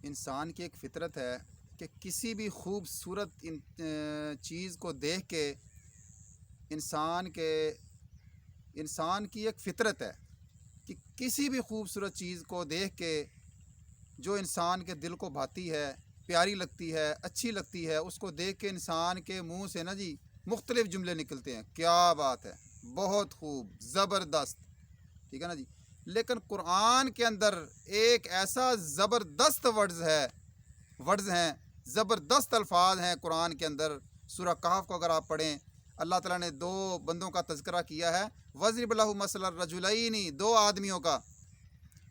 انسان کی ایک فطرت ہے کہ کسی بھی خوبصورت چیز کو دیکھ کے انسان کی ایک فطرت ہے کہ کسی بھی خوبصورت چیز کو دیکھ کے جو انسان کے دل کو بھاتی ہے، پیاری لگتی ہے، اچھی لگتی ہے، اس کو دیکھ کے انسان کے منہ سے نا جی مختلف جملے نکلتے ہیں، کیا بات ہے، بہت خوب، زبردست، ٹھیک ہے نا جی۔ لیکن قرآن کے اندر ایک ایسا زبردست ورڈز ہیں، زبردست الفاظ ہیں قرآن کے اندر۔ سورہ کہف کو اگر آپ پڑھیں، اللہ تعالیٰ نے دو بندوں کا تذکرہ کیا ہے، وَضْرِبْ لَهُ مَثَلَ الرَّجُلَيْنِ، دو آدمیوں کا،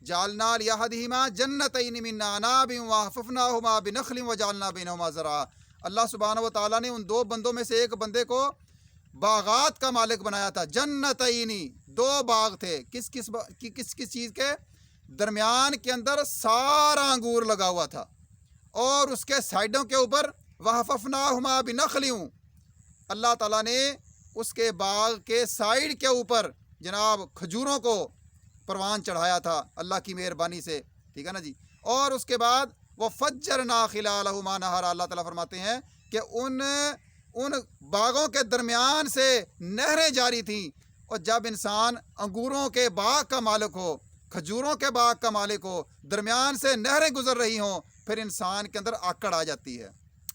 جَعَلْنَا لِأَحَدِهِمَا جَنَّتَيْنِ مِنْ أَعْنَابٍ وَحَفَفْنَاهُمَا بِنَخْلٍ وَجَعَلْنَا بَيْنَهُمَا زَرْعًا۔ اللہ سبحانہ و تعالیٰ نے ان دو بندوں میں سے ایک بندے کو باغات کا مالک بنایا تھا، جنتینی، دو باغ تھے، کس چیز کے درمیان کے اندر سارا انگور لگا ہوا تھا، اور اس کے سائڈوں کے اوپر وَحَفَفْنَاهُمَا بِنَخْلٍ، اللہ تعالیٰ نے اس کے باغ کے سائڈ کے اوپر جناب کھجوروں کو پروان چڑھایا تھا اللہ کی مہربانی سے، ٹھیک ہے نا جی۔ اور اس کے بعد وَفَجَّرْنَا خِلَالَهُمَا نَهَرًا، اللہ تعالیٰ فرماتے ہیں کہ ان باغوں کے درمیان سے نہریں جاری تھیں، اور جب انسان انگوروں کے باغ کا مالک ہو، کھجوروں کے باغ کا مالک ہو، درمیان سے نہریں گزر رہی ہوں، پھر انسان کے اندر آکڑ آ جاتی ہے،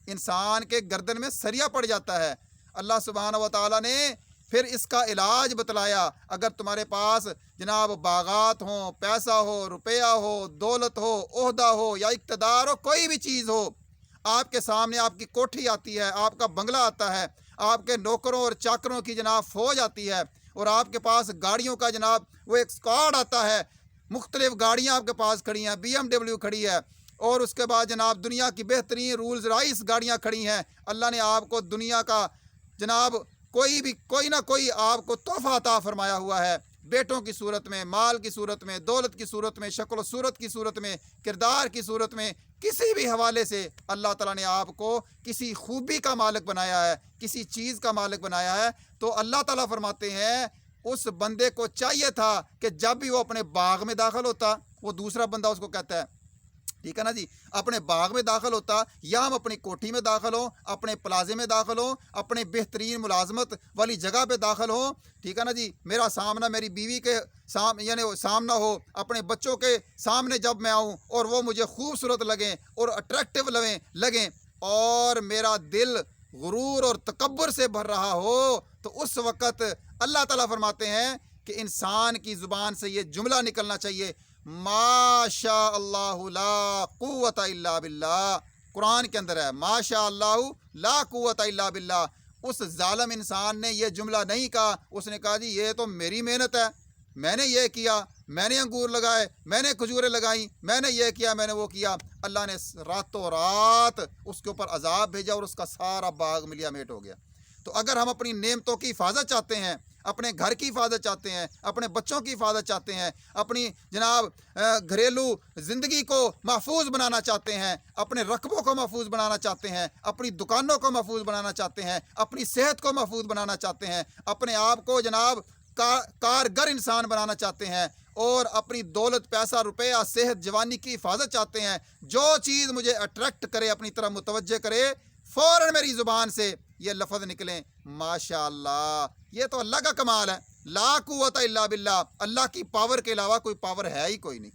انسان کے گردن میں سریا پڑ جاتا ہے۔ اللہ سبحانہ و تعالیٰ نے پھر اس کا علاج بتلایا، اگر تمہارے پاس جناب باغات ہوں، پیسہ ہو، روپیہ ہو، دولت ہو، عہدہ ہو یا اقتدار ہو، کوئی بھی چیز ہو، آپ کے سامنے آپ کی کوٹھی آتی ہے، آپ کا بنگلہ آتا ہے، آپ کے نوکروں اور چاکروں کی جناب فوج آتی ہے، اور آپ کے پاس گاڑیوں کا جناب وہ ایک اسکواڈ آتا ہے، مختلف گاڑیاں آپ کے پاس کھڑی ہیں، BMW کھڑی ہے، اور اس کے بعد جناب دنیا کی بہترین رولز رائس گاڑیاں کھڑی ہیں، اللہ نے آپ کو دنیا کا جناب کوئی نہ کوئی آپ کو تحفہ عطا فرمایا ہوا ہے، بیٹوں کی صورت میں، مال کی صورت میں، دولت کی صورت میں، شکل و صورت کی صورت میں، کردار کی صورت میں، کسی بھی حوالے سے اللہ تعالیٰ نے آپ کو کسی خوبی کا مالک بنایا ہے، کسی چیز کا مالک بنایا ہے۔ تو اللہ تعالیٰ فرماتے ہیں اس بندے کو چاہیے تھا کہ جب بھی وہ اپنے باغ میں داخل ہوتا، وہ دوسرا بندہ اس کو کہتا ہے، ٹھیک ہے نا جی، اپنے باغ میں داخل ہوتا، یا ہم اپنی کوٹھی میں داخل ہوں، اپنے پلازے میں داخل ہوں، اپنے بہترین ملازمت والی جگہ پہ داخل ہوں، ٹھیک ہے نا جی، میرا سامنا میری بیوی کے سامنا ہو، اپنے بچوں کے سامنے جب میں آؤں اور وہ مجھے خوبصورت لگیں اور اٹریکٹیو لگیں، اور میرا دل غرور اور تکبر سے بھر رہا ہو، تو اس وقت اللہ تعالیٰ فرماتے ہیں کہ انسان کی زبان سے یہ جملہ نکلنا چاہیے، ما شاء اللہ لا قوت الا باللہ، قرآن کے اندر ہے ما شاء اللہ لا قوت الا باللہ۔ اس ظالم انسان نے یہ جملہ نہیں کہا، اس نے کہا جی یہ تو میری محنت ہے، میں نے یہ کیا، میں نے انگور لگائے، میں نے کھجوریں لگائیں، میں نے یہ کیا، میں نے وہ کیا، اللہ نے راتوں رات اس کے اوپر عذاب بھیجا اور اس کا سارا باغ ملیا میٹ ہو گیا۔ تو اگر ہم اپنی نعمتوں کی حفاظت چاہتے ہیں، اپنے گھر کی حفاظت چاہتے ہیں، اپنے بچوں کی حفاظت چاہتے ہیں، اپنی جناب گھریلو زندگی کو محفوظ بنانا چاہتے ہیں، اپنے رقبوں کو محفوظ بنانا چاہتے ہیں، اپنی دکانوں کو محفوظ بنانا چاہتے ہیں، اپنی صحت کو محفوظ بنانا چاہتے ہیں، اپنے آپ کو جناب کارگر انسان بنانا چاہتے ہیں، اور اپنی دولت، پیسہ، روپیہ، صحت، جوانی کی حفاظت چاہتے ہیں، جو چیز مجھے اٹریکٹ کرے، اپنی طرف متوجہ کرے، فوراً میری زبان سے یہ لفظ نکلیں ماشاء اللہ۔ یہ تو اللہ کا کمال ہے، لا قوت الا باللہ، اللہ کی پاور کے علاوہ کوئی پاور ہے ہی کوئی نہیں۔